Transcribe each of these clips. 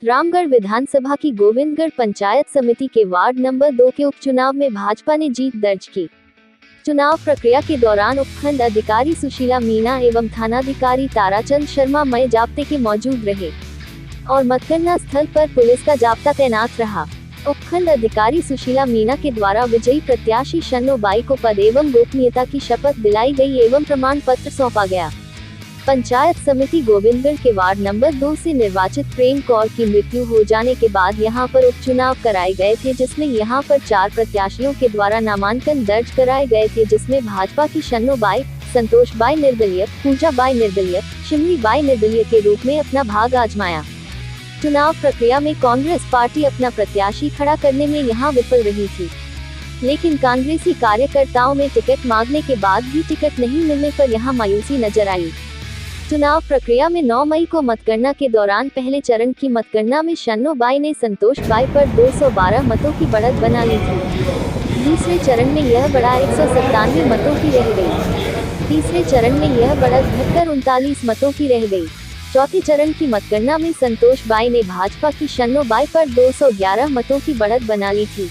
रामगढ़ विधानसभा की गोविंदगढ़ पंचायत समिति के वार्ड नंबर 2 के उपचुनाव में भाजपा ने जीत दर्ज की। चुनाव प्रक्रिया के दौरान उपखंड अधिकारी सुशीला मीणा एवं थानाधिकारी ताराचंद शर्मा मय जाब्ते के मौजूद रहे और मतगणना स्थल पर पुलिस का जाब्ता तैनात रहा। उपखंड अधिकारी सुशीला मीणा के द्वारा विजयी प्रत्याशी शन्नो बाई को पद एवं गोपनीयता की शपथ दिलाई गई एवं प्रमाण पत्र सौंपा गया। पंचायत समिति गोविंदगढ़ के वार्ड नंबर 2 से निर्वाचित प्रेम कौर की मृत्यु हो जाने के बाद यहां पर उपचुनाव कराए गए थे, जिसमें यहां पर 4 प्रत्याशियों के द्वारा नामांकन दर्ज कराए गए थे, जिसमें भाजपा की शन्नो बाई, संतोष बाई निर्दलीय, पूजा बाई निर्दलीय, शिमली बाई निर्दलीय के रूप में अपना भाग आजमाया। चुनाव प्रक्रिया में कांग्रेस पार्टी अपना प्रत्याशी खड़ा करने में यहां विफल रही थी, लेकिन कांग्रेसी कार्यकर्ताओं में टिकट मांगने के बाद भी टिकट नहीं मिलने पर यहां मायूसी नजर आई। चुनाव प्रक्रिया में 9 मई को मतगणना के दौरान पहले चरण की मतगणना में शन्नो बाई ने संतोष बाई पर 212 मतों की बढ़त बना ली थी। दूसरे चरण में यह बढ़त 197 मतों की रह गई। तीसरे चरण में यह बढ़त घटकर 39 मतों की रह गई। चौथे चरण की मतगणना में संतोष बाई ने भाजपा की शन्नो बाई पर 211 मतों की बढ़त बना ली थी।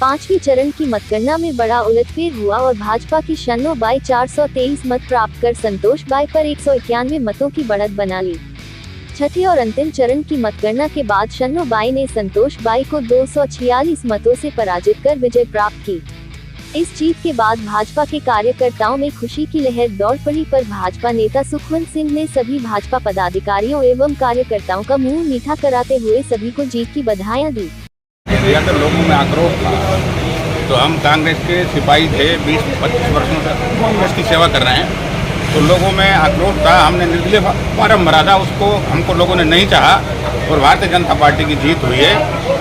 पांचवी चरण की मतगणना में बड़ा उलटफेर हुआ और भाजपा की शन्नो बाई 423 मत प्राप्त कर संतोष बाई पर 191 मतों की बढ़त बना ली। छठे और अंतिम चरण की मतगणना के बाद शन्नो बाई ने संतोष बाई को 246 मतों से पराजित कर विजय प्राप्त की। इस जीत के बाद भाजपा के कार्यकर्ताओं में खुशी की लहर दौड़ पड़ी, पर भाजपा नेता सुखवंत सिंह ने सभी भाजपा पदाधिकारियों एवं कार्यकर्ताओं का मुंह मीठा कराते हुए सभी को जीत की बधाइयां दी। अगर लोगों में आक्रोश था तो हम कांग्रेस के सिपाही थे, 20-25 वर्षों से कांग्रेस की सेवा कर रहे हैं, तो लोगों में आक्रोश था। हमने निर्दलीय फॉर्म भरा था, उसको हमको लोगों ने नहीं चाहा और भारतीय जनता पार्टी की जीत हुई है।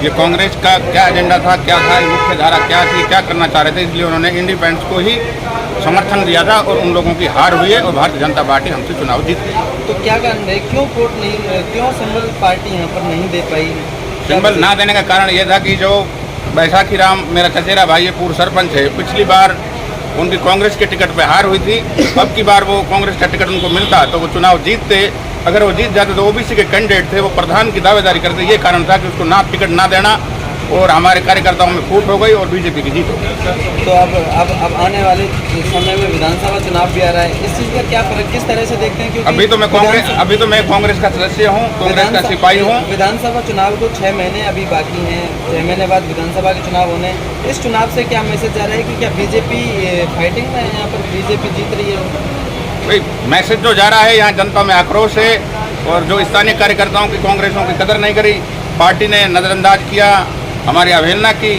ये कांग्रेस का क्या एजेंडा था, क्या था, मुख्य धारा क्या थी, क्या करना चाह रहे थे, इसलिए उन्होंने इंडिपेंडेंस को ही समर्थन दिया था और उन लोगों की हार हुई है और भारतीय जनता पार्टी हमसे चुनाव जीत गई। तो क्या कारण है, क्यों सिंबल पार्टी यहाँ पर नहीं दे पाई? सिंबल ना देने का कारण यह था कि जो बैसाखी राम मेरा चचेरा भाई ये पूर्व सरपंच है, पिछली बार उनकी कांग्रेस के टिकट पे हार हुई थी। अब की बार वो कांग्रेस का टिकट उनको मिलता तो वो चुनाव जीतते। अगर वो जीत जाते तो ओबीसी के कैंडिडेट थे, वो प्रधान की दावेदारी करते। ये कारण था कि उसको ना टिकट ना देना और हमारे कार्यकर्ताओं में फूट हो गई और बीजेपी की जीत हो गई। तो अब आने वाले समय में विधानसभा चुनाव भी आ रहा है, इस चीज़ का क्या फर्क किस तरह से देखते हैं? क्योंकि अभी तो मैं कांग्रेस का सदस्य हूँ, कांग्रेस का सिपाही हूँ। विधानसभा चुनाव को 6 महीने अभी बाकी हैं, 6 महीने बाद विधानसभा के चुनाव होने। इस चुनाव से क्या मैसेज जा रहा है कि क्या बीजेपी फाइटिंग में है, यहाँ पर बीजेपी जीत रही है? भाई मैसेज जो जा रहा है, यहाँ जनता में आक्रोश है और जो स्थानीय कार्यकर्ताओं की कांग्रेसों की कदर नहीं करी, पार्टी ने नज़रअंदाज किया, हमारी अवहेलना की,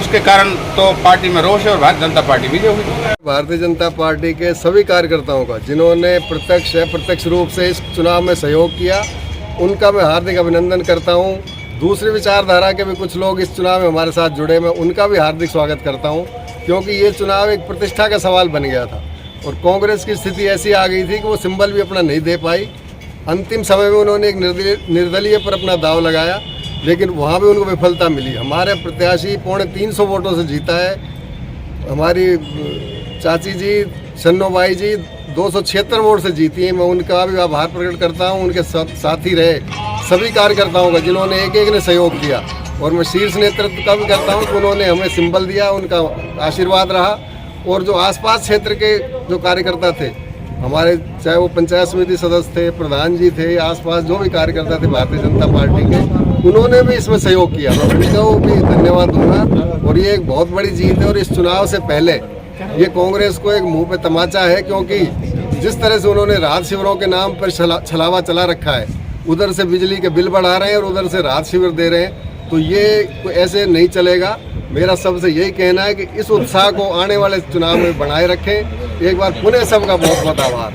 उसके कारण तो पार्टी में रोष है और भारतीय जनता पार्टी विजय हुई। भारतीय जनता पार्टी के सभी कार्यकर्ताओं का जिन्होंने प्रत्यक्ष या प्रत्यक्ष रूप से इस चुनाव में सहयोग किया, उनका मैं हार्दिक अभिनंदन करता हूं। दूसरी विचारधारा के भी कुछ लोग इस चुनाव में हमारे साथ जुड़े, मैं उनका भी हार्दिक स्वागत करता हूं, क्योंकि ये चुनाव एक प्रतिष्ठा का सवाल बन गया था और कांग्रेस की स्थिति ऐसी आ गई थी कि वो सिंबल भी अपना नहीं दे पाई। अंतिम समय में उन्होंने एक निर्दलीय पर अपना दाव लगाया, लेकिन वहाँ भी उनको विफलता मिली। हमारे प्रत्याशी 350 वोटों से जीता है। हमारी चाची जी शन्नो बाई जी 276 वोट से जीती हैं। मैं उनका भी आभार प्रकट करता हूँ, उनके साथी रहे सभी कार्यकर्ताओं का जिन्होंने एक ने सहयोग किया, और मैं शीर्ष नेतृत्व का भी करता हूँ कि उन्होंने हमें सिंबल दिया, उनका आशीर्वाद रहा। और जो आसपास क्षेत्र के जो कार्यकर्ता थे हमारे, चाहे वो पंचायत समिति सदस्य थे, प्रधान जी थे, आसपास जो भी कार्यकर्ता थे भारतीय जनता पार्टी के, उन्होंने भी इसमें सहयोग किया। मैं उनको भी धन्यवाद दूंगा। और ये एक बहुत बड़ी जीत है और इस चुनाव से पहले ये कांग्रेस को एक मुंह पे तमाचा है, क्योंकि जिस तरह से उन्होंने राहत शिविरों के नाम पर छलावा चला रखा है, उधर से बिजली के बिल बढ़ा रहे हैं और उधर से राहत शिविर दे रहे हैं, तो ये ऐसे नहीं चलेगा। मेरा सबसे यही कहना है कि इस उत्साह को आने वाले चुनाव में बनाए रखें। एक बार पुनः सबका बहुत बहुत आभार।